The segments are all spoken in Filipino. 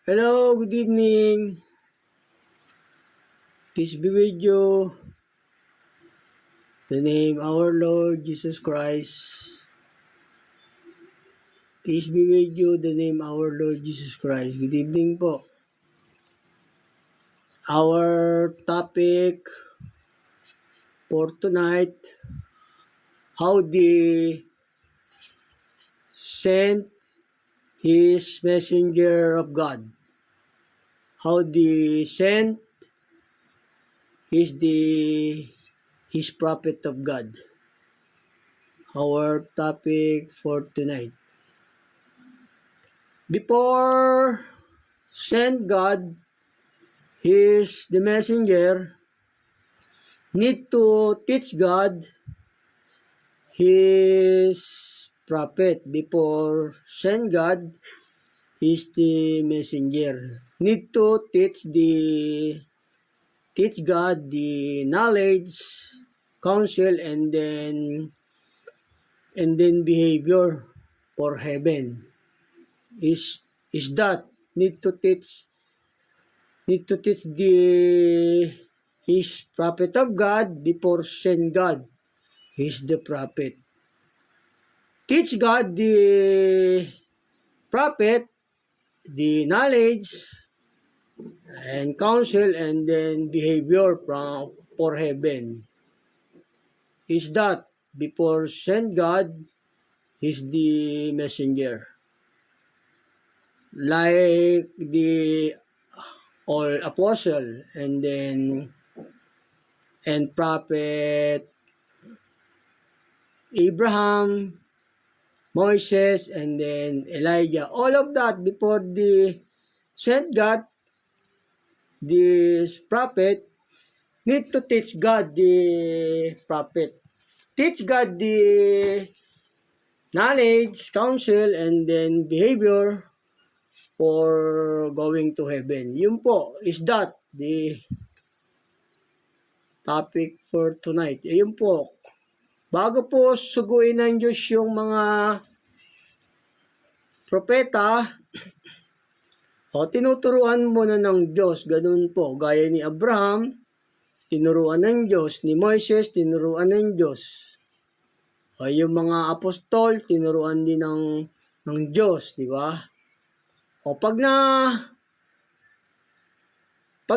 Hello, good evening. Peace be with you. The name our Lord Jesus Christ. Peace be with you. The name our Lord Jesus Christ. Good evening po. Our topic for tonight, how the sent his messenger of God. How the sent is his prophet of God. Our topic for tonight. Before send God, He's the messenger, need to teach God his prophet. Before send God, is the messenger. Need to teach God the knowledge, counsel, and then behavior for heaven. Is that need to teach his prophet of God before send God. He's the prophet. Teach God the prophet the knowledge and counsel and then behavior for heaven. Is that before send God, he's the messenger. Like the all apostle and prophet Abraham, Moses, and then Elijah. All of that before the sent God, this prophet need to teach God the prophet. Teach God the knowledge, counsel, and then behavior for going to heaven. Yun po, is that the topic for tonight. Ayun po, bago po suguin ng Diyos yung mga propeta, tinuturuan muna ng Diyos, ganun po, gaya ni Abraham, tinuruan ng Diyos, ni Moises, tinuruan ng Diyos. Yung mga apostol, tinuruan din ng Diyos, di ba? Pag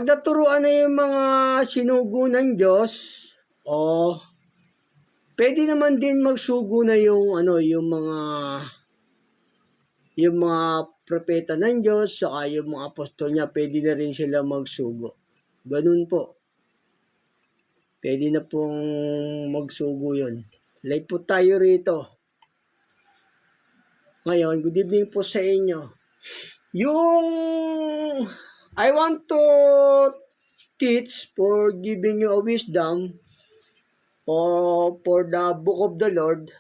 naturuan na yung mga sinugo ng Diyos, pwede naman din magsugo na yung mga propeta ng Diyos, saka yung mga apostol niya, pwede na rin sila magsugo. Ganun po. Pwede na pong magsugo yun. Live po tayo rito. Ngayon, good evening po sa inyo. I want to teach for giving you a wisdom for the book of the Lord.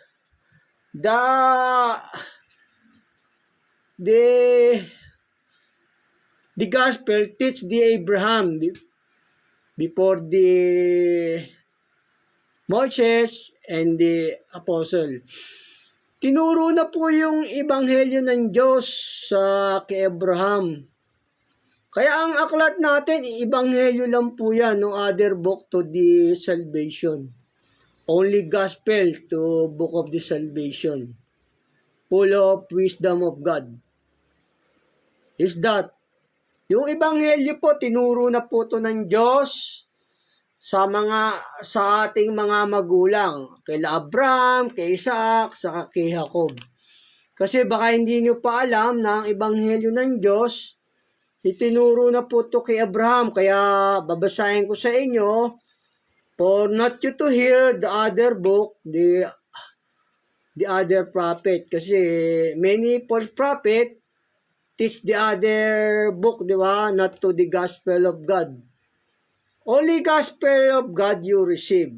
The gospel teach the Abraham before the Moses and the apostle. Tinuro na po yung ebanghelyo ng Diyos sa kay Abraham. Kaya ang aklat natin, ebanghelyo lang po yan, no other book to the salvation. Only gospel to book of the salvation. Full of wisdom of God. Is that? Yung ebanghelyo po, tinuro na po to ng Diyos sa ating mga magulang, kay Abraham, kay Isaac, saka kay Jacob. Kasi baka hindi nyo pa alam na ang ebanghelyo ng Diyos, itinuro na po to kay Abraham, kaya babasahin ko sa inyo, for not you to hear the other book, the other prophet, kasi many false prophet teach the other book, di ba? Not to the gospel of God. Only gospel of God you receive.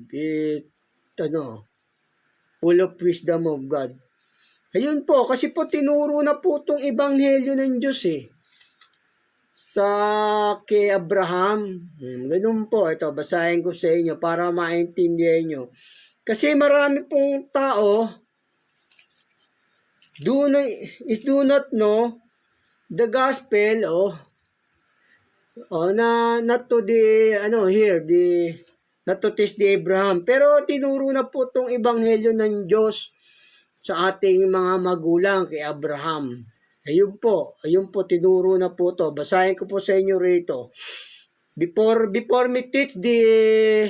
Full of wisdom of God. Ayun po, kasi po tinuro na po itong ebanghelyo ng Diyos sa kay Abraham. Ganun po, ito, basahin ko sa inyo para maintindihan nyo. Kasi marami pong tao do not know the gospel, not to the, not to teach the Abraham. Pero tinuro na po itong ebanghelyo ng Diyos sa ating mga magulang kay Abraham. Ayun po, tinuro na po to. Basahin ko po sa inyo rito. Before me teach the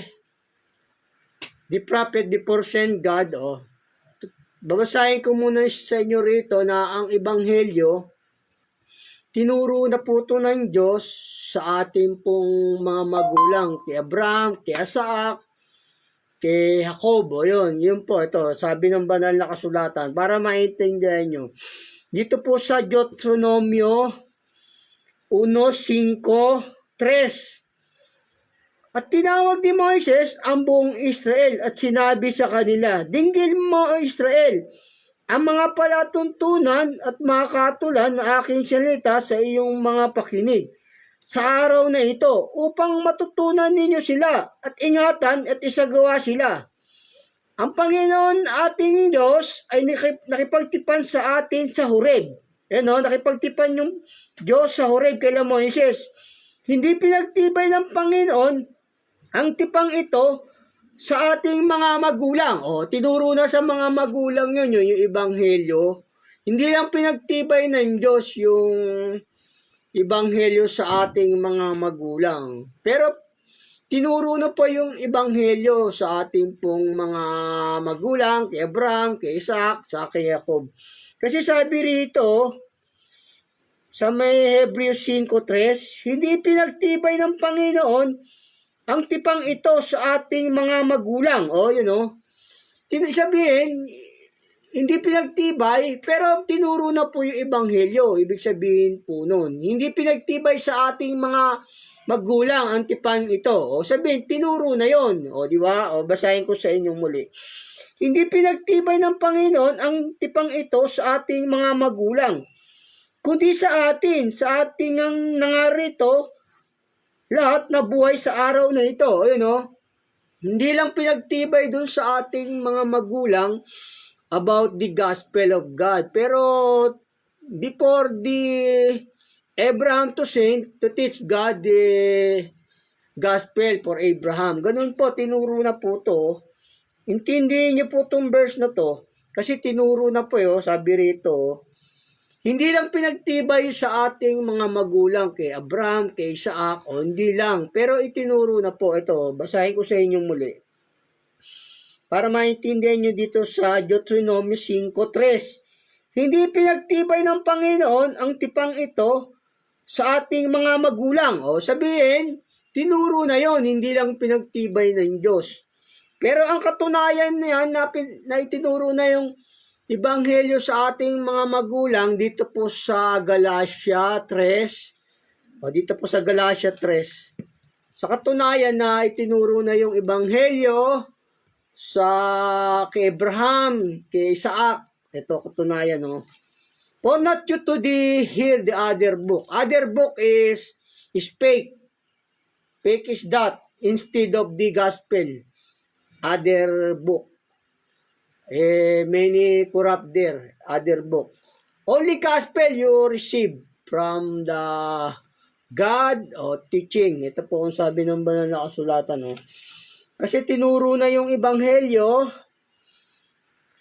prophet, before send God, babasahin ko muna sa inyo rito na ang ebanghelyo, tinuro na po ito ng Diyos sa ating pong mga magulang, kay Abraham, kay Isaac, kay Jacob. Yun po, ito, sabi ng banal na kasulatan, para maintindihan nyo. Dito po sa Deuteronomio 1:5-3. At tinawag ni Moises ang buong Israel at sinabi sa kanila, dinggil mo, Israel, ang mga palatuntunan at mga katulan na aking salita sa iyong mga pakinig sa araw na ito upang matutunan ninyo sila at ingatan at isagawa sila. Ang Panginoon ating Diyos ay nakipagtipan sa atin sa Horeb. Nakipagtipan yung Diyos sa Horeb kay Moises. Hindi pinagtibay ng Panginoon ang tipang ito sa ating mga magulang. Tinuro na sa mga magulang yun, yung ebanghelyo. Hindi lang pinagtibay ng Diyos yung ebanghelyo sa ating mga magulang. Pero tinuro na po yung ebanghelyo sa ating pong mga magulang, kay Abraham, kay Isaac, sa kay Jacob. Kasi sabi rito, sa may Hebrews 5:3, hindi pinagtibay ng Panginoon ang tipang ito sa ating mga magulang. Sabihin, hindi pinagtibay, pero tinuro na po yung ebanghelyo. Ibig sabihin po nun, hindi pinagtibay sa ating mga magulang ang tipang ito. Sabihin, tinuro na yon. Di ba? Basahin ko sa inyong muli. Hindi pinagtibay ng Panginoon ang tipang ito sa ating mga magulang, kundi sa ating ang nangarito, lahat na buhay sa araw na ito. Hindi lang pinagtibay dun sa ating mga magulang about the gospel of God. Pero before the Abraham to teach God the gospel for Abraham. Ganun po, tinuro na po to. Intindihin niyo po itong verse na to. Kasi tinuro na po sabi rito, hindi lang pinagtibay sa ating mga magulang kay Abraham, kay Isaac, hindi lang. Pero itinuro na po ito. Basahin ko sa inyong muli. Para maintindihan nyo dito sa Deuteronomy 5:3. Hindi pinagtibay ng Panginoon ang tipang ito sa ating mga magulang. Sabihin, tinuro na yon, hindi lang pinagtibay ng Diyos. Pero ang katunayan niyan na itinuro na yung ebanghelyo sa ating mga magulang dito po sa Galatia 3. Dito po sa Galatia 3. Sa katunayan na itinuro na yung ebanghelyo sa kay Abraham, kay Isaac. Ito katunayan, For not you to hear the other book. Other book is fake. Fake is that instead of the gospel. Other book. Many corrupt there. Other book. Only gospel you receive from the God teaching. Ito po ang sabi ng banal na kasulatan. Kasi tinuro na yung ebanghelyo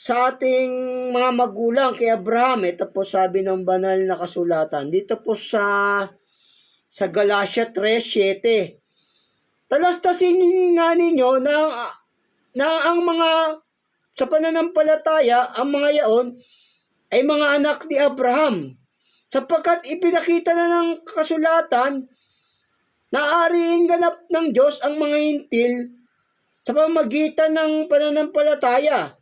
sa ating mga magulang kay Abraham. Ito po sabi ng banal na kasulatan. Dito po sa Galatia 3:7. Talastasin nga ninyo na ang mga sa pananampalataya, ang mga yaon ay mga anak ni Abraham. Sapagkat ipinakita na ng kasulatan na ariing ganap ng Diyos ang mga hintil sa pamamagitan ng pananampalataya,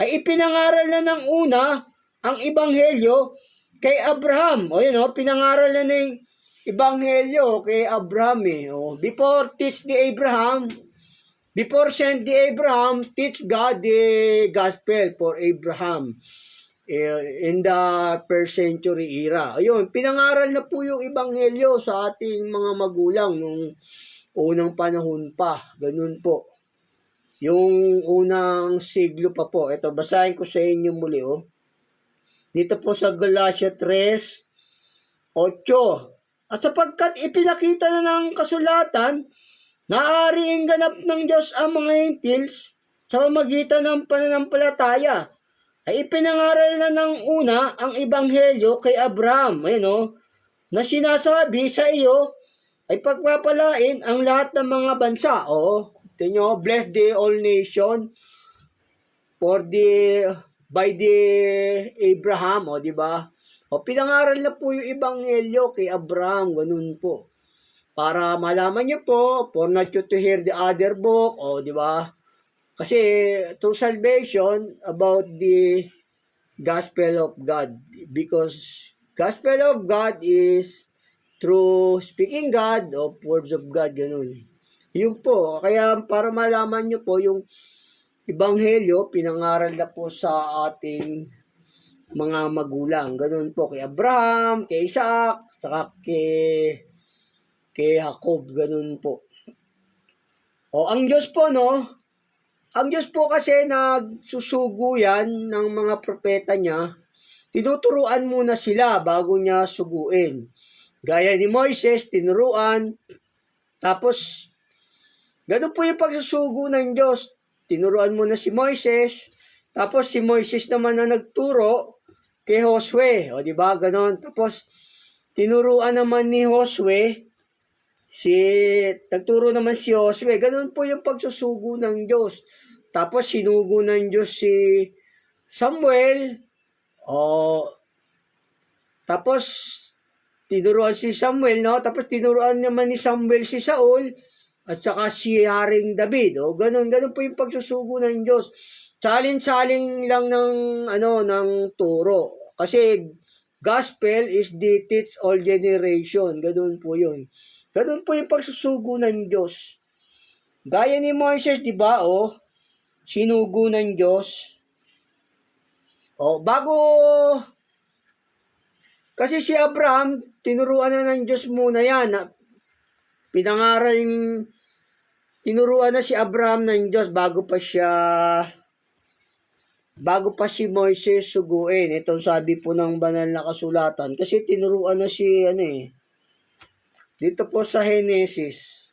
ay ipinangaral na ng una ang ebanghelyo kay Abraham. Pinangaral na ng ebanghelyo kay Abraham. Before send the Abraham, teach God the gospel for Abraham in the first century era. Pinangaral na po yung ebanghelyo sa ating mga magulang nung unang panahon pa. Ganun po. Yung unang siglo pa po. Ito, basahin ko sa inyo muli. Dito po sa Galatia 3, 8. At sapagkat ipinakita na ng kasulatan, naaaring ganap ng Diyos ang mga Gentiles sa pamamagitan ng pananampalataya, ay ipinangaral na ng una ang ebanghelyo kay Abraham, na sinasabi sa iyo ay pagpapalain ang lahat ng mga bansa. Bless the all nation by the Abraham, di ba? Pinangaral na po yung ebanghelyo kay Abraham, ganun po. Para malaman niyo po, for not you to hear the other book, di ba? Kasi through salvation about the gospel of God, because gospel of God is through speaking God of words of God, ganun. Yun po, kaya para malaman nyo po yung ebanghelyo, pinangaral na po sa ating mga magulang. Ganun po kay Abraham, kay Isaac, saka kay Jacob, ganun po. Ang Diyos po, ang Diyos po kasi nagsusugo yan ng mga propeta niya, tinuturuan muna sila bago niya suguin. Gaya ni Moises, tinuruan, tapos ganun po yung pagsusugo ng Diyos. Tinuruan muna si Moises, tapos si Moises naman na nagturo kay Josue, di ba? Ganun. Tapos tinuruan naman ni Josue, nagturo naman si Josue. Ganun po yung pagsusugo ng Diyos. Tapos sinugo ng Diyos si Samuel. Tapos tinuruan si Samuel, tapos tinuruan naman ni Samuel si Saul at saka si Haring David. Ganun po yung pagsusugo ng Diyos. Salin-saling lang ng turo. Kasi gospel is the teach all generation. Ganun po yun. Ganun po yung pagsusugo ng Diyos. Gaya ni Moises, di ba, sinugo ng Diyos. Kasi si Abraham, tinuruan na ng Diyos muna yan. Tinuruan na si Abraham ng Diyos bago pa si Moises suguin. Itong sabi po ng banal na kasulatan. Kasi tinuruan na dito po sa Genesis.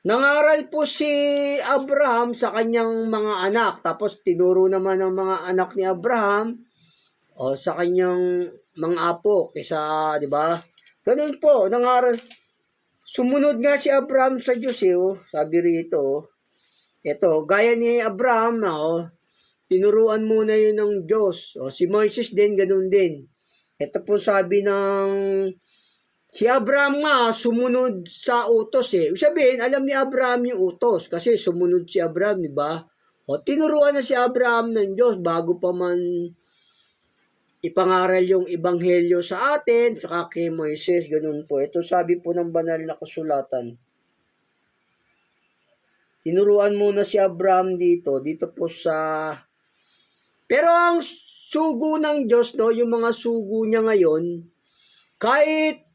Nangaral po si Abraham sa kanyang mga anak. Tapos tinuro naman ng mga anak ni Abraham sa kanyang mga apo. Kaysa, di ba? Ganun po, nangaral. Sumunod nga si Abraham sa Diyos, sabi rito. Ito, gaya ni Abraham tinuruan muna yun ng Diyos. Si Moises din, ganun din. Ito po sabi ng si Abraham nga, sumunod sa utos Sabihin, alam ni Abraham yung utos kasi sumunod si Abraham, di ba? Tinuruan na si Abraham ng Diyos bago pa man ipangaral yung ebanghelyo sa atin, saka kay Moises, ganun po. Ito sabi po ng banal na kasulatan. Tinuruan muna si Abraham dito po sa... Pero ang sugo ng Diyos, yung mga sugo niya ngayon, kahit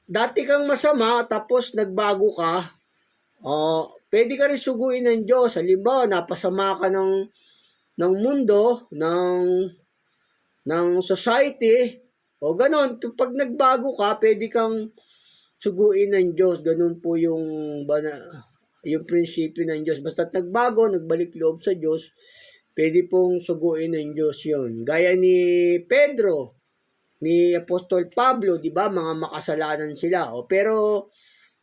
dati kang masama, tapos nagbago ka, pwede ka rin suguin ng Diyos. Halimbawa, napasama ka ng mundo, ng society, ganon. Pag nagbago ka, pwede kang suguin ng Diyos. Ganon po yung prinsipyo ng Diyos. Basta't nagbago, nagbalik loob sa Diyos, pwede pong suguin ng Diyos yun. Gaya ni Pedro, ni Apostol Pablo, di ba? Mga makasalanan sila. Pero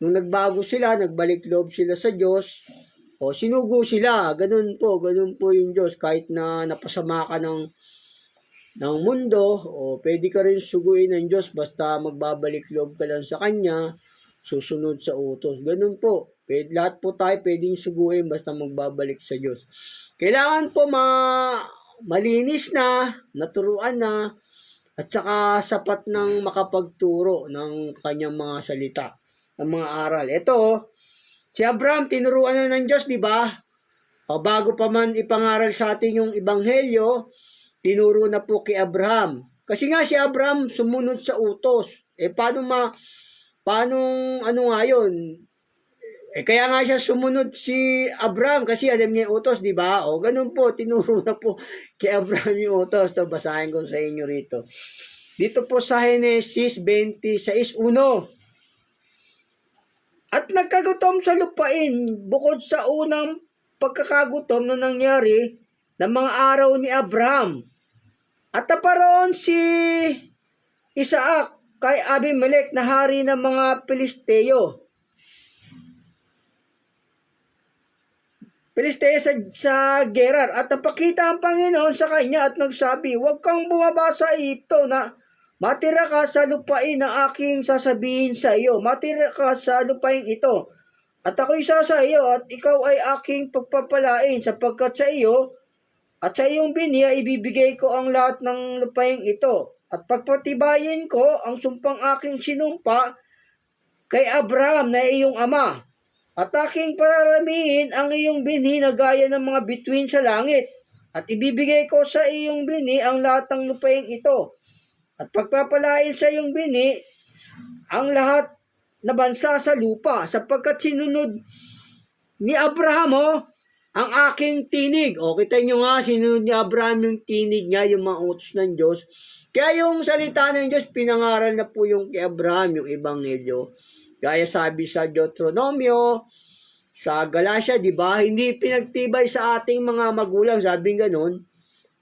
nung nagbago sila, nagbalik loob sila sa Diyos, sinugo sila. Ganun po yung Diyos. Kahit na napasama ka ng mundo, pwede ka rin suguin ng Diyos basta magbabalik loob ka lang sa Kanya, susunod sa utos. Ganun po. Lahat po tayo pwedeng suguin basta magbabalik sa Diyos. Kailangan po malinis na, naturuan na, at saka sapat ng makapagturo ng kanyang mga salita, ng mga aral. Ito, si Abraham, tinuruan na ng Diyos, di ba? Bago pa man ipangaral sa atin yung ebanghelyo, tinuro na po kay Abraham. Kasi nga si Abraham sumunod sa utos. Paano nga yun? Kaya nga siya sumunod si Abraham kasi alam niya yung utos, di ba? Ganun po, tinuro na po kay Abraham yung utos. Basahin ko sa inyo rito. Dito po sa Henesis 26:1. At nagkagutom sa lupain bukod sa unang pagkakagutom na nangyari ng mga araw ni Abraham. At naparoon si Isaac kay Abimelech na hari ng mga Pilisteo. Sa Gerar. At napakita ang Panginoon sa kanya at nagsabi, huwag kang bumaba sa ito na matira ka sa lupain na aking sasabihin sa iyo. Matira ka sa lupain ito. At ako'y isa sa iyo at ikaw ay aking pagpapalain sapagkat sa iyo at sa iyong bini ay ibibigay ko ang lahat ng lupain ito. At pagpatibayin ko ang sumpang aking sinumpa kay Abraham na iyong ama. At aking pararamihin ang iyong binhi na gaya ng mga bituin sa langit. At ibibigay ko sa iyong binhi ang lahat ng lupain ito. At pagpapalain sa iyong binhi ang lahat na bansa sa lupa. Sapagkat sinunod ni Abraham ang aking tinig. O kita nyo nga, sinunod ni Abraham yung tinig niya, yung mga utos ng Diyos. Kaya yung salita ng Diyos, pinangaral na po yung kay Abraham, yung ebanghelyo. Gaya sabi sa Deuteronomio, sa Galatia, di ba? Hindi pinagtibay sa ating mga magulang, sabing ganun.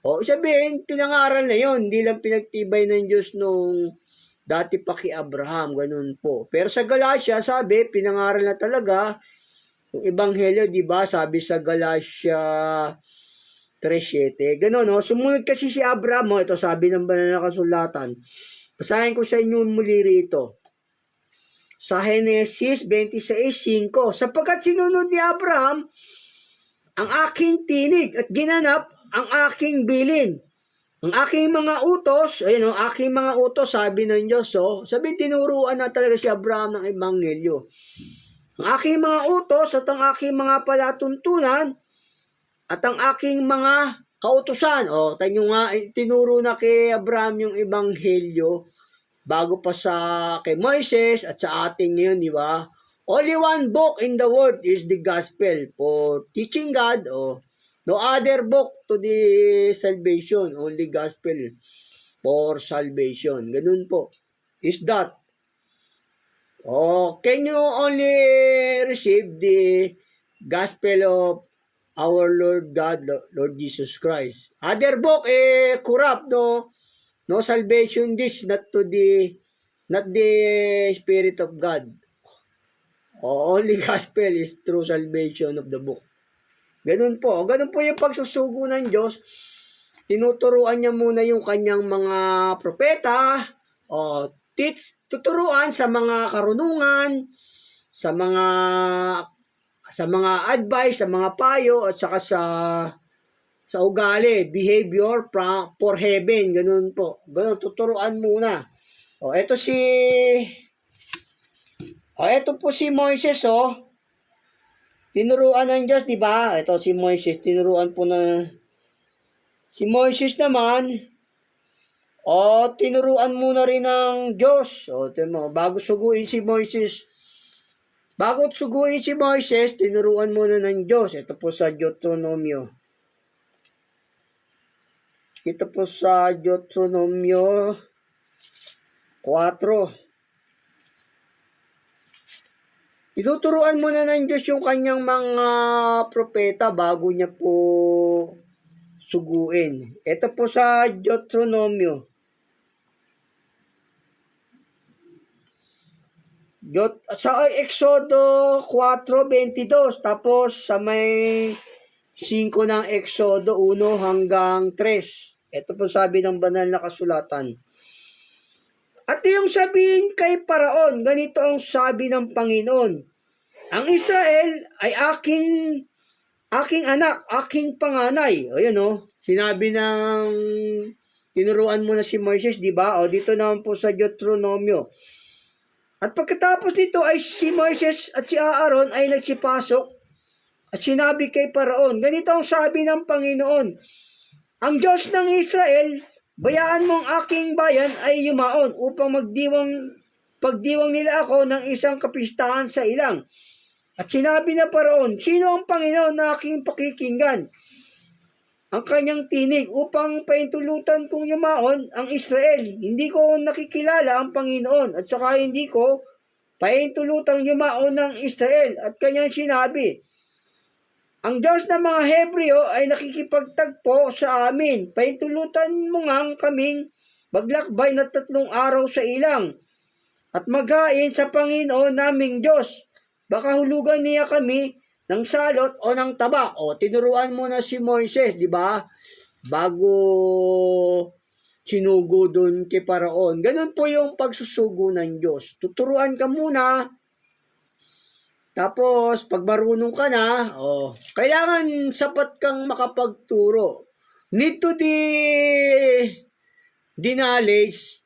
O sabihin, pinangaral na yon, hindi lang pinagtibay ng Diyos nung dati pa kay Abraham, ganun po. Pero sa Galatia, sabi, pinangaral na talaga yung ebanghelyo, di ba? Sabi sa Galatia 3:7. Ganun, no? Sumunod kasi si Abraham, ito sabi ng banal na kasulatan. Basahin ko sa inyo muli rito. Sa Henesis 26:5, sapagkat sinunod ni Abraham ang aking tinig at ginanap ang aking bilin. Ang aking mga utos, ayun aking mga utos, sabi ng Diyos, sabi tinuruan na talaga si Abraham ng ebanghelyo. Ang aking mga utos at ang aking mga palatuntunan at ang aking mga kautusan. Tayo nga, tinuro na kay Abraham yung ebanghelyo bago pa sa kay Moises at sa ating ngayon, di ba? Only one book in the world is the gospel for teaching God. No other book to the salvation. Only gospel for salvation. Ganun po. Is that? Can you only receive the gospel of our Lord God, Lord Jesus Christ? Other book, corrupt, no? No salvation this, not the Spirit of God. Only gospel is true salvation of the book. Ganun po yung pagsusugo ng Diyos. Tinuturuan niya muna yung kanyang mga propeta, tuturuan sa mga karunungan, sa mga advice, sa mga payo, at saka sa ugali, behavior for heaven, ganun po. Ganun, tuturuan muna. Ito po si Moises, tinuruan ng Diyos, di ba? Ito si Moises, tinuruan po na. Si Moises naman, tinuruan muna rin ng Diyos. Bago suguin si Moises, tinuruan muna ng Diyos. Ito po sa Deuteronomio. Ito po sa Deuteronomio 4. Ituturuan muna ng Diyos yung kanyang mga propeta bago niya po suguin. Ito po sa Deuteronomio. Sa Exodo 4:22. Tapos sa may 5 ng Exodo 1 hanggang 3. Ito po sabi ng banal na kasulatan. At yung sabihin kay Paraon, ganito ang sabi ng Panginoon. Ang Israel ay aking anak, aking panganay. Sinabi ng tinuruan mo na si Moises, di ba? Dito naman po sa Deuteronomio. At pagkatapos nito ay si Moises at si Aaron ay nagsipasok at sinabi kay Paraon, ganito ang sabi ng Panginoon, ang Diyos ng Israel, bayaan mong aking bayan ay yumaon upang pagdiwang nila ako ng isang kapistahan sa ilang. At sinabi na Paraon, sino ang Panginoon na aking pakikinggan? ang kanyang tinig upang paintulutan kong yumaon ang Israel. Hindi ko nakikilala ang Panginoon at saka hindi ko paintulutang yumaon ng Israel at kanyang sinabi, ang Diyos ng mga Hebreo ay nakikipagtagpo sa amin. Paintulutan mo ngang kaming maglakbay na 3 araw sa ilang at maghain sa Panginoon naming Diyos. Baka hulugan niya kami ng salot o ng taba. O, tinuruan mo na si Moises, di ba? Bago sinugo doon kay Paraon. Ganun po yung pagsusugo ng Diyos. Tuturuan ka muna. Tapos, pag marunong ka na, kailangan sapat kang makapagturo. Need to the knowledge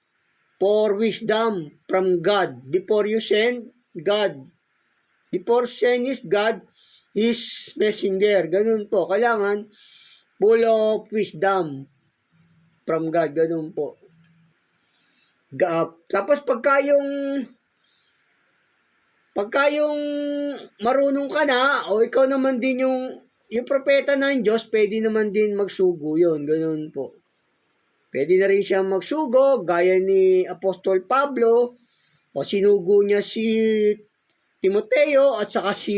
for wisdom from God. Before you send God. Before send is God, His messenger. Ganun po. Kailangan full of wisdom from God. Ganun po. Tapos pagka yung marunong ka na, o ikaw naman din yung propeta ng Diyos, pwede naman din magsugo yun. Ganun po. Pwede na rin siyang magsugo, gaya ni Apostol Pablo, o sinugo niya si Timoteo at saka si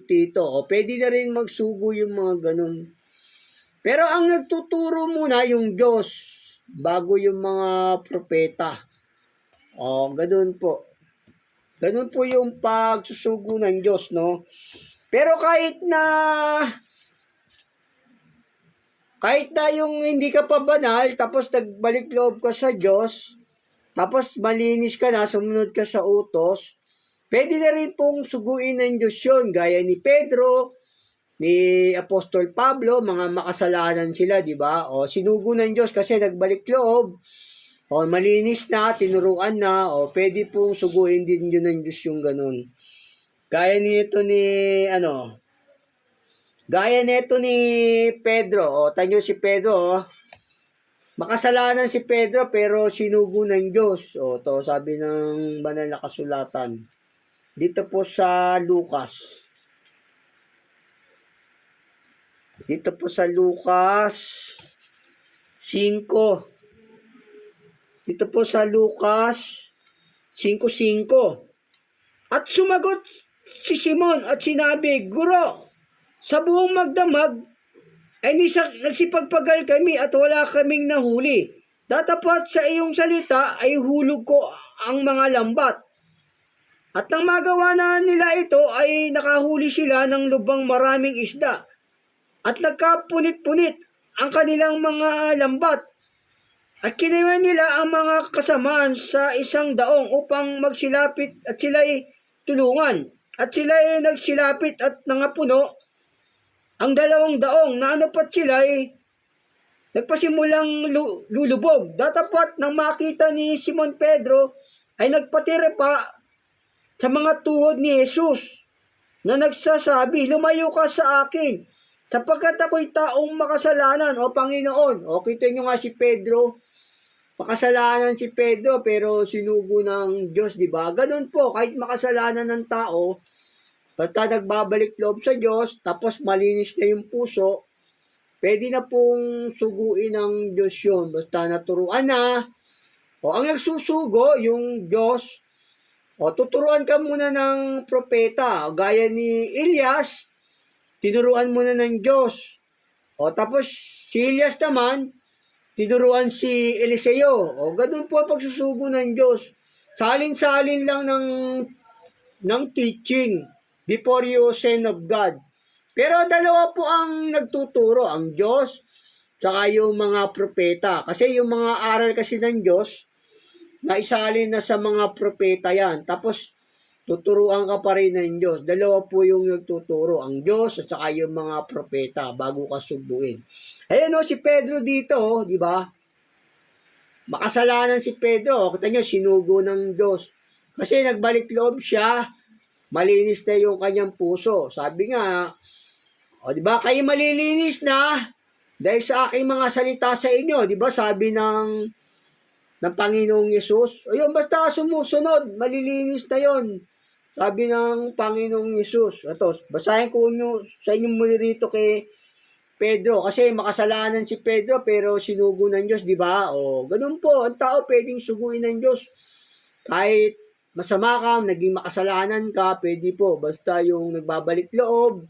Tito. O pwede na rin magsugo yung mga ganun. Pero ang nagtuturo muna yung Diyos bago yung mga propeta. O ganun po. Ganun po yung pagsusugo ng Diyos, no? Pero kahit na yung hindi ka pa banal, tapos nagbalik loob ka sa Diyos, tapos malinis ka na, sumunod ka sa utos, pwede na rin pong suguin ng Diyos yun, gaya ni Pedro, ni Apostol Pablo, mga makasalanan sila, di ba? O sinugo ng Diyos kasi nagbalik loob, o malinis na, tinuruan na, o pwede pong suguin din yun ng Diyos yung ganun. Gaya nito ni Pedro, o tanyo si Pedro, makasalanan si Pedro pero sinugo ng Diyos. O to sabi ng banal na kasulatan. Dito po sa Lucas. Dito po sa Lucas 5. Dito po sa Lucas 5:5. At sumagot si Simon at sinabi, Guro, sa buong magdamag ay nagsipagpagal kami at wala kaming nahuli. Tatapat sa iyong salita ay hulog ko ang mga lambat. At nang magawa na nila ito ay nakahuli sila ng lubang maraming isda. At nagkapunit-punit ang kanilang mga lambat. At kiniwan nila ang mga kasamaan sa isang daong upang magsilapit at sila'y tulungan. At sila'y nagsilapit at nangapuno ang 2 daong na anupat sila'y nagpasimulang lulubog. Datapat nang makita ni Simon Pedro ay nagpatira pa sa mga tuhod ni Jesus na nagsasabi, lumayo ka sa akin sapagkat ako'y taong makasalanan o Panginoon. O kita nyo nga si Pedro, makasalanan si Pedro pero sinugo ng Diyos, di ba? Ganun po, kahit makasalanan ng tao, basta nagbabalik loob sa Diyos, tapos malinis na yung puso, pwede na pong suguin ng Diyos yun. Basta naturuan na, o ang nagsusugo, yung Diyos, o tuturuan ka muna ng propeta, gaya ni Elias, tinuruan muna ng Diyos. O tapos si Elias naman, tinuruan si Eliseo. O ganun po ang pagsusugo ng Diyos. Salin-salin lang ng teaching before you send of God. Pero dalawa po ang nagtuturo, ang Diyos, saka yung mga propeta. Kasi yung mga aral kasi ng Diyos, na isalin na sa mga propeta yan. Tapos, tuturuan ka pa rin ng Diyos. Dalawa po yung nagtuturo, ang Diyos at saka yung mga propeta bago ka subuin. Ayan si Pedro dito, di ba? Makasalanan si Pedro. Kita nyo, sinugo ng Diyos. Kasi nagbalik loob siya, malinis na yung kanyang puso. Sabi nga, di ba, kayo malilinis na dahil sa aking mga salita sa inyo. Di ba, sabi ng Panginoong Yesus. Ayun, basta sumusunod, malilinis na yon. Sabi ng Panginoong Yesus. Ito, basahin ko sa inyo muli rito kay Pedro. Kasi makasalanan si Pedro pero sinugo ng Diyos, di ba? O, ganun po, ang tao pwedeng suguin ng Diyos. Kahit masama ka, naging makasalanan ka, pwede po. Basta yung nagbabalik loob,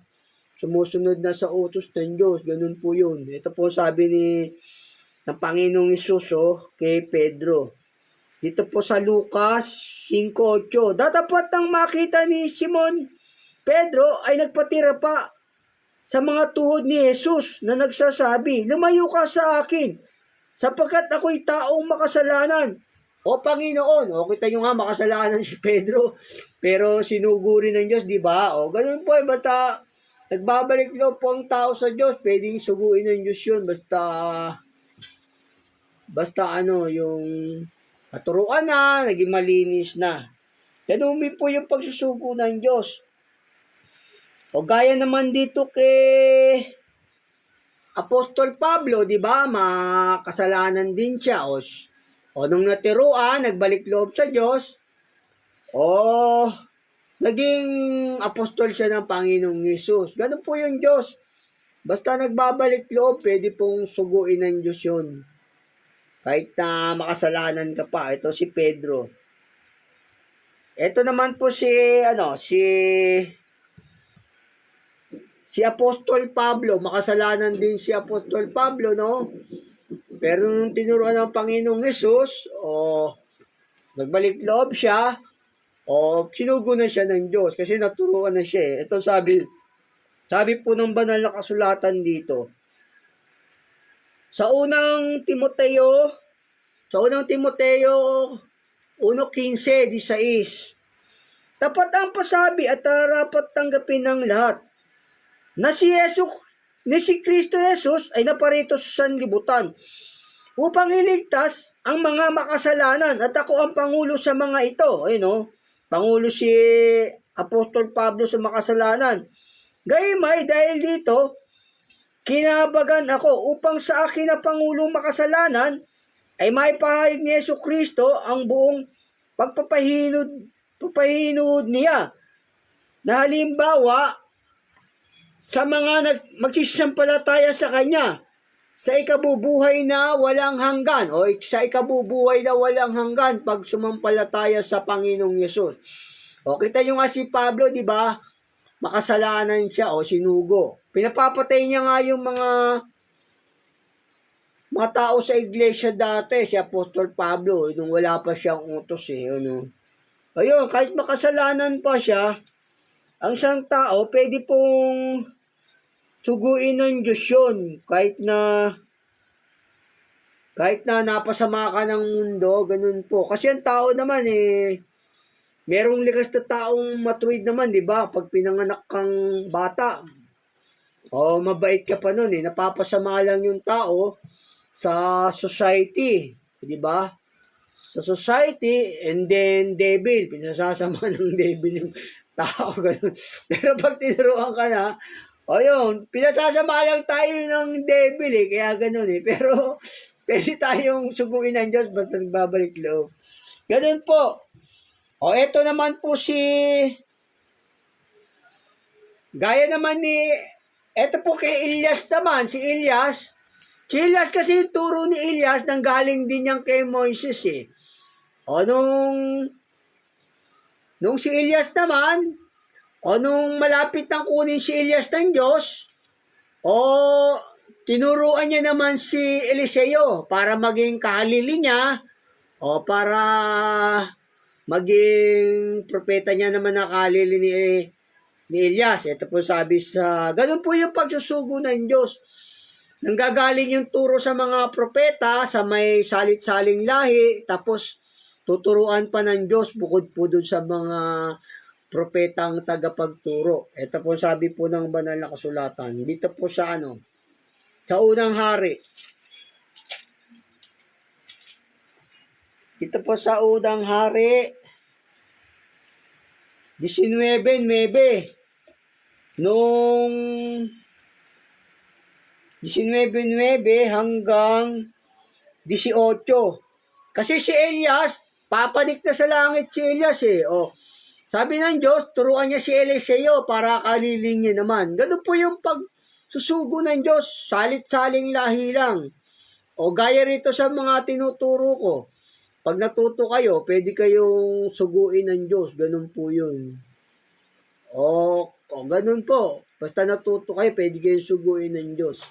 sumusunod na sa utos ng Diyos. Ganun po yun. Ito po sabi ng Panginoong Hesus kay Pedro. Dito po sa Lucas 5:8. Datapat ang makita ni Simon Pedro ay nagpatira pa sa mga tuhod ni Jesus na nagsasabi, lumayo ka sa akin, sapagkat ako'y taong makasalanan. O Panginoon, o kita nyo nga makasalanan si Pedro, pero sinuguri ng Diyos, di ba? O ganun po, basta nagbabalik loob po ang tao sa Diyos, pwedeng suguin ng Diyos yun, basta yung katuruan na, naging malinis na. Ganun po yung pagsusugo ng Diyos. O gaya naman dito kay Apostol Pablo, di ba? Makasalanan din siya. O nung natiruan, nagbalik loob sa Diyos, naging apostol siya ng Panginoong Hesus. Ganun po yung Diyos. Basta nagbabalik loob, pwede pong suguin ng Diyos yun. Kahit na makasalanan ka pa. Ito si Pedro. Ito naman po si Apostol Pablo, makasalanan din si Apostol Pablo, no? Pero nung tinuruan ng Panginoong Hesus, nagbalik loob siya, sinugo na siya ng Diyos kasi naturuan na siya. Ito sabi po ng banal na kasulatan dito. Sa unang Timoteo 1:15-16, tapat ang pasabi at dapat tanggapin ng lahat na si Kristo Jesus ay naparito sa sanlibutan upang iligtas ang mga makasalanan at ako ang pangulo sa mga ito. Pangulo si Apostol Pablo sa makasalanan. Gayunmay dahil dito, kinabagan ako upang sa akin na pangulong makasalanan ay maipahayag ni Yesu Kristo ang buong pagpapahinud niya na halimbawa sa mga magsisampalataya sa Kanya sa ikabubuhay na walang hanggan pag sumampalataya sa Panginoong Yesus. Kita nyo nga si Pablo, di ba? Makasalanan siya sinugo. Pinapapatay niya nga yung mga tao sa iglesia dati, si Apostol Pablo, nung wala pa siyang utos Ayun, kahit makasalanan pa siya, ang isang tao, pwede pong suguin ng Diyos yun. Kahit na napasama ka ng mundo, ganun po. Kasi ang tao naman merong likas na taong matuwid naman, di ba? Pag pinanganak kang bata, mabait ka pa nun napapasama lang yung tao sa society, di ba? Sa society, and then devil, pinasasama ng devil yung tao, ganun. Pero pag tinuruan ka na, pinasasama lang tayo ng devil kaya ganun Pero, pwede tayong suguin ng Diyos basta nagbabalik loob. Ganun po. Ito naman po gaya naman ito po kay Elias naman, si Elias kasi yung turo ni Elias nanggaling din yan kay Moises Nung si Elias naman, nung malapit nang kunin si Elias ng Diyos, tinuruan niya naman si Eliseo para maging kahalili niya, para maging propeta niya naman na kahalili ni Elias. Ito po sabi ganun po yung pagsusugo ng Diyos. Nanggagaling yung turo sa mga propeta, sa may salit-saling lahi, tapos tuturuan pa ng Diyos bukod po dun sa mga propetang tagapagturo. Ito po sabi po ng banal na kasulatan. Dito po sa unang hari. Dito po sa unang hari, 19:9. Nung 19:9 hanggang 18. Kasi si Elias, papanik na sa langit si Elias sabi ng Diyos, turuan niya si Eliseo para kalilin niya naman. Ganun po yung susugo ng Diyos, salit-saling lahi lang. O gaya rito sa mga tinuturo ko, pag natuto kayo, pwede kayong suguin ng Diyos. Ganun po yun. O ganun po. Basta natuto kayo, pwede kayong suguin ng Diyos.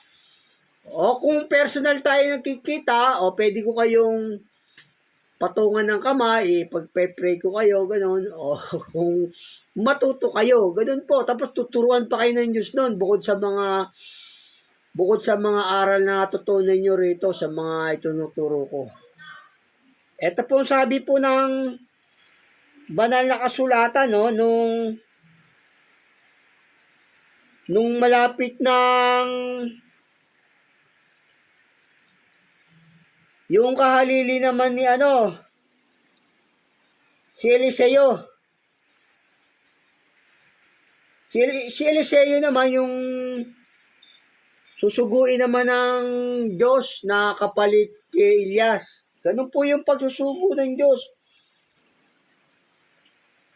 O kung personal tayo nakikita, o pwede ko kayong patungan ng kamay, pagpe-pray ko kayo, ganun. O kung matuto kayo, ganun po. Tapos tuturuan pa kayo ng Diyos noon bukod sa mga aral na natutunan nyo rito sa mga itunuturo ko. Ito po sabi po ng banal na kasulatan, no, nung malapit ng yung kahalili naman ni si Eliseo. Si Eliseo naman yung susuguin naman ng Diyos na kapalit kay Elias. Ganun po yung pagsusugo ng Diyos.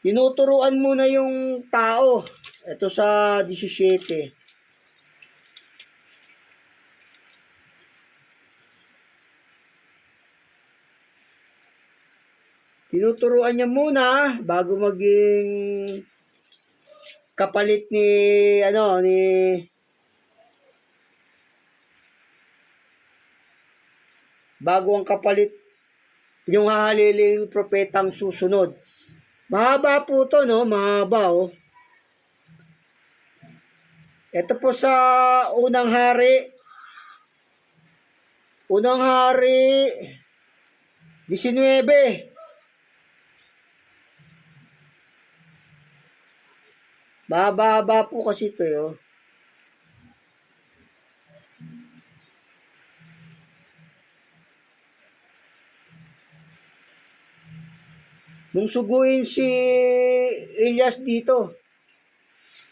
Tinuturuan mo na yung tao. Ito sa 17. Tinuturuan niya muna bago maging kapalit bago ang kapalit yung hahaliling propetang susunod. Mahaba po to, no? Mahaba, oh. Ito po sa unang hari. Unang hari 19. Mahaba po kasi ito, oh. Nung suguin si Elias dito,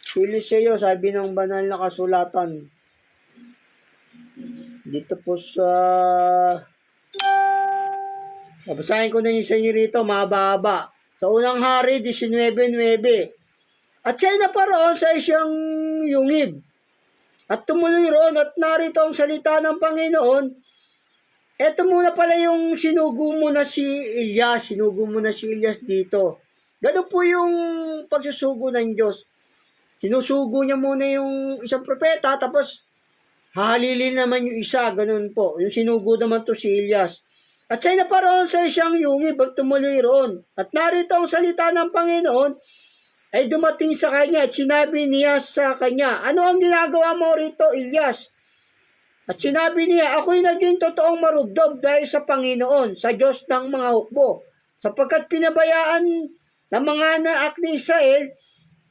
si Eliseo, sabi ng banal na kasulatan, dito po sa, babasahin ko na yung sa inyo rito, mahaba. Sa unang hari, 19:9. At siya'y naparoon sa isang yungib, at tumuloy roon, at narito ang salita ng Panginoon. Eto muna pala yung sinugo mo na si Elias dito. Ganun po yung pagsusugo ng Diyos. Sinusugo niya muna yung isang propeta, tapos hahalilin naman yung isa, ganun po. Yung sinugo naman to si Elias. At siya'y naparoon sa isang yungib at tumuloy roon. At narito ang salita ng Panginoon ay dumating sa kanya at sinabi niya sa kanya, ano ang ginagawa mo rito, Elias? At sinabi niya, ako'y naging totoong marubdob dahil sa Panginoon, sa Diyos ng mga hukbo, sapagkat pinabayaan ng mga anak ni Israel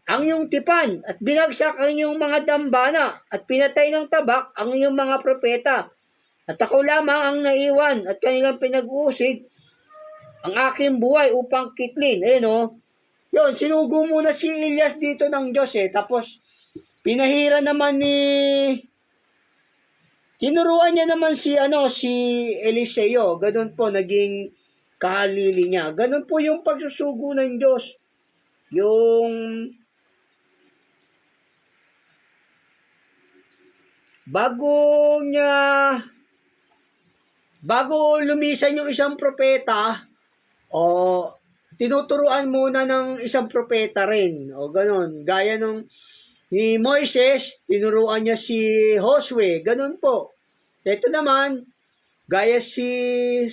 ang iyong tipan at binagsak ang iyong mga dambana at pinatay ng tabak ang iyong mga propeta. At ako lamang ang naiwan at kanilang pinag-uusig ang aking buhay upang kitlin. Ayun, oh. Yun, sinugo muna si Elias dito ng Diyos, eh. Tapos, pinahira naman tinuruan niya naman si Eliseo. Ganun po naging kahalili niya. Ganun po yung pagsusugo ng Diyos. Yung bago lumisan yung isang propeta, tinuturuan muna ng isang propeta rin. O ganun. Gaya nung ni Moises, tinuruan niya si Josue. Ganun po. Ito naman, gaya si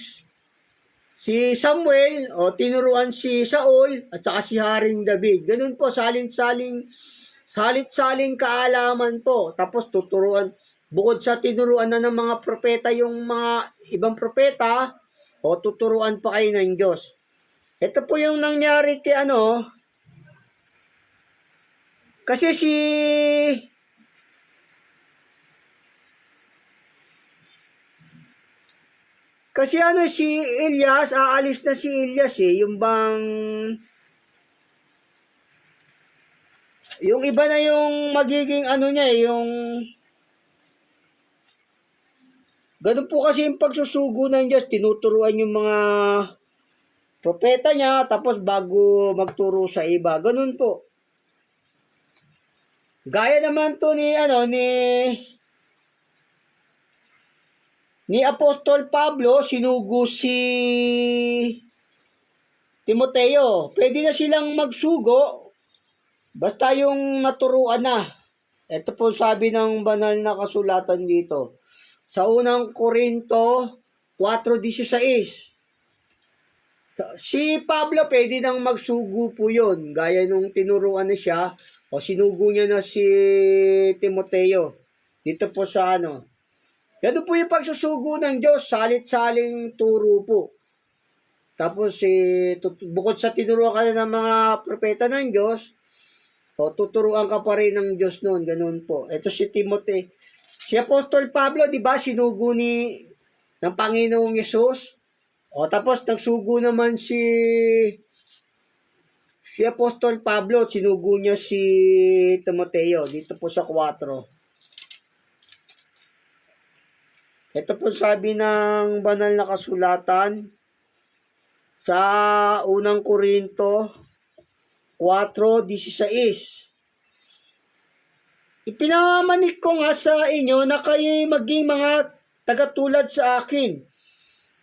Samuel, tinuruan si Saul, at saka si Haring David. Ganun po, salit-saling kaalaman po. Tapos tuturuan, bukod sa tinuruan na ng mga propeta yung mga ibang propeta, tuturuan pa kayo ng Diyos. Ito po yung nangyari kasi si Elias, aalis na si Elias, yung iba na yung magiging niya, yung ganun po kasi yung pagsusugo ng Diyos, tinuturuan yung mga propeta niya, tapos bago magturo sa iba, ganun po. Gaya naman to ni Apostol Pablo, sinugo si Timoteo. Pwede na silang magsugo basta yung naturuan na. Ito po sabi ng banal na kasulatan dito. Sa unang Korinto 4:16. Si Pablo pwede nang magsugo po yun. Gaya nung tinuruan na siya o sinugo niya na si Timoteo. Dito po sa Ganun po yung pagsusugo ng Diyos. Salit-saling turo po. Tapos bukod sa tinuruan ka na ng mga propeta ng Diyos, o tuturuan ka pa rin ng Diyos noon. Ganun po. Ito si Timoteo. Si Apostol Pablo, di ba, sinugo ng Panginoong Yesus. O tapos nagsugo naman si Apostol Pablo, sinugo niya si Timoteo dito po sa 4. Ito po sabi ng banal na kasulatan sa unang Korinto 4:16. Ipinamanik ko nga sa inyo na kayo'y maging mga tagatulad sa akin.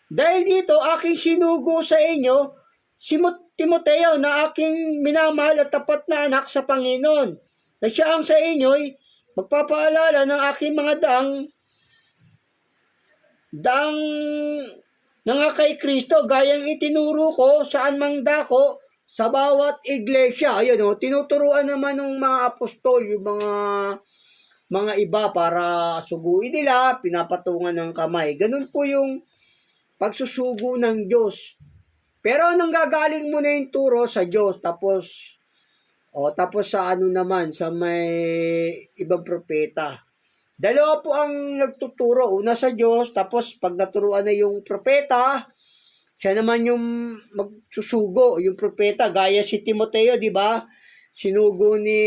Dahil dito, aking sinugo sa inyo si Timoteo na aking minamahal at tapat na anak sa Panginoon. Na siya ang sa inyo'y magpapaalala ng aking mga daang nga kay Kristo, gayang itinuro ko saan mang dako sa bawat iglesia. Ayun tinuturuan naman ng mga apostol yung mga iba para suguin nila, pinapatungan ng kamay. Ganun po yung pagsusugo ng Diyos. Pero nang gagaling mo na yung turo sa Diyos, tapos sa naman, sa may ibang propeta. Dalawa po ang nagtuturo. Una sa Diyos, tapos pag naturuan na yung propeta, siya naman yung magsusugo, yung propeta. Gaya si Timoteo, di ba? Sinugo ni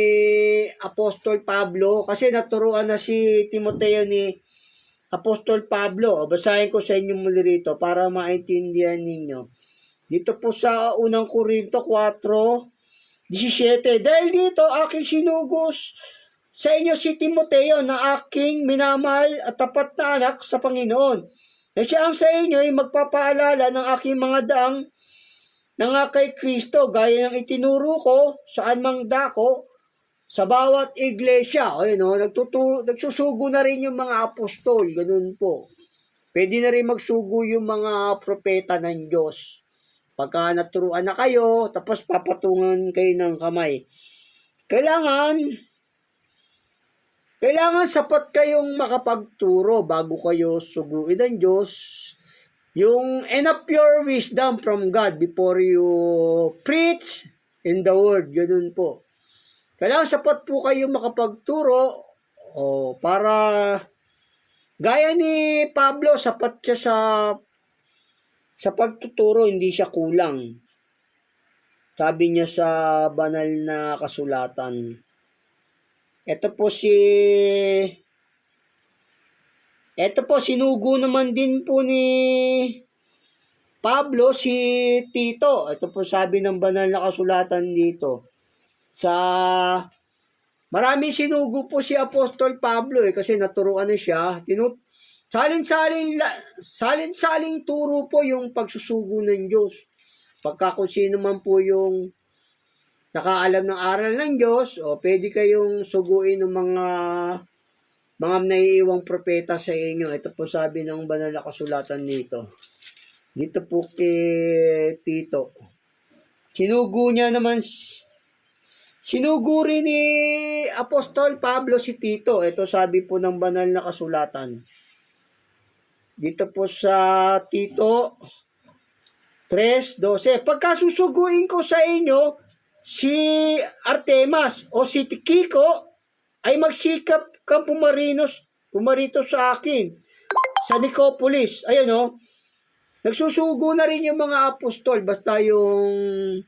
Apostol Pablo, kasi naturuan na si Timoteo ni Apostol Pablo. Basahin ko sa inyo muli rito para maintindihan ninyo. Dito po sa unang Korinto 4:17. Dahil dito aking sinugos sa inyo si Timoteo na aking minamahal at tapat na anak sa Panginoon. Na siya ang sa inyo ay magpapaalala ng aking mga daang na kay Kristo, gaya ng itinuro ko saan mang dako sa bawat iglesia. Ayun nagsusugo na rin yung mga apostol. Ganun po. Pwede na rin magsugo yung mga propeta ng Diyos. Pagka naturuan na kayo, tapos papatungan kayo ng kamay. Kailangan sapat kayong makapagturo bago kayo suguin ng Diyos. Yung enough pure wisdom from God before you preach in the word. Ganun po. Kailangan sapat po kayo makapagturo para gaya ni Pablo, sapat siya sa pagtuturo, hindi siya kulang. Sabi niya sa banal na kasulatan. Ito po, sinugo naman din po ni Pablo si Tito. Ito po sabi ng banal na kasulatan dito. Maraming sinugo po si Apostol Pablo kasi naturuan na siya. Salin-saling turo po yung pagsusugo ng Diyos. Pagka kung sino man po yung nakaalam ng aral ng Diyos, pwede kayong suguin ng mga naiiwang propeta sa inyo. Ito po sabi ng banal na kasulatan dito. Dito po kay Tito. Sinugo rin ni Apostol Pablo si Tito. Ito sabi po ng banal na kasulatan. Dito po sa Tito 3:12. Pagkasusuguin ko sa inyo si Artemas o si Tikiko, ay magsikap kang pumarito sa akin sa Nicopolis. Ayun nagsusugo na rin yung mga apostol. Basta yung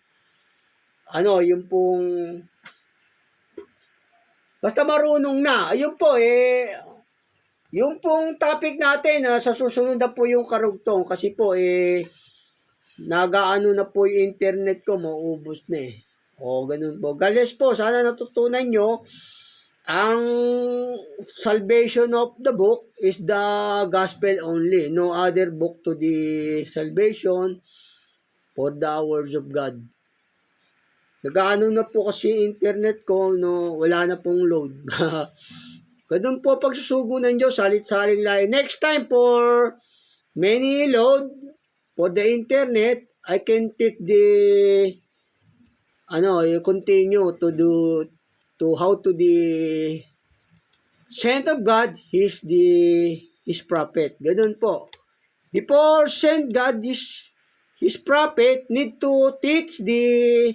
basta marunong na. Ayun po yung pong topic natin sa susunod na po yung karugtong. Kasi po nagaano na po yung internet ko, maubos na ganun po. God bless po. Sana natutunan nyo ang salvation of the book is the gospel only. No other book to the salvation for the words of God. Nagaano na po kasi internet ko, no, wala na pong load. Ganun po pagsusugo ng Diyos, salit-saling lahi. Next time for many load for the internet, I can take the you continue to do to how to the sent of God, his prophet. Ganun po. Before send God his prophet need to teach the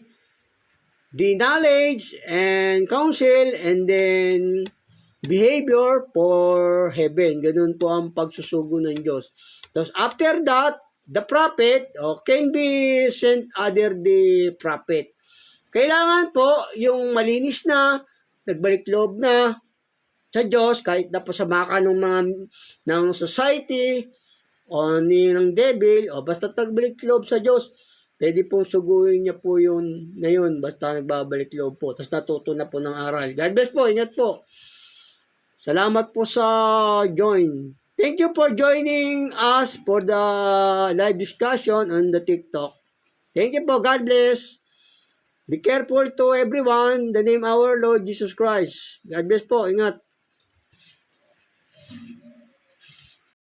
knowledge and counsel and then behavior for heaven. Ganun po ang pagsusugo ng Diyos. Tapos after that, the prophet can be sent other the prophet. Kailangan po yung malinis na, nagbalik loob na sa Diyos, kahit na pasama ka ng society o ng devil, o basta nagbalik loob sa Diyos, pwede pong suguin niya po yun na yun, basta nagbabalik loob po. Tapos natuto na po ng aral. God bless po, ingat po. Salamat po sa join. Thank you for joining us for the live discussion on the TikTok. Thank you po. God bless. Be careful to everyone. The name of our Lord Jesus Christ. God bless po. Ingat.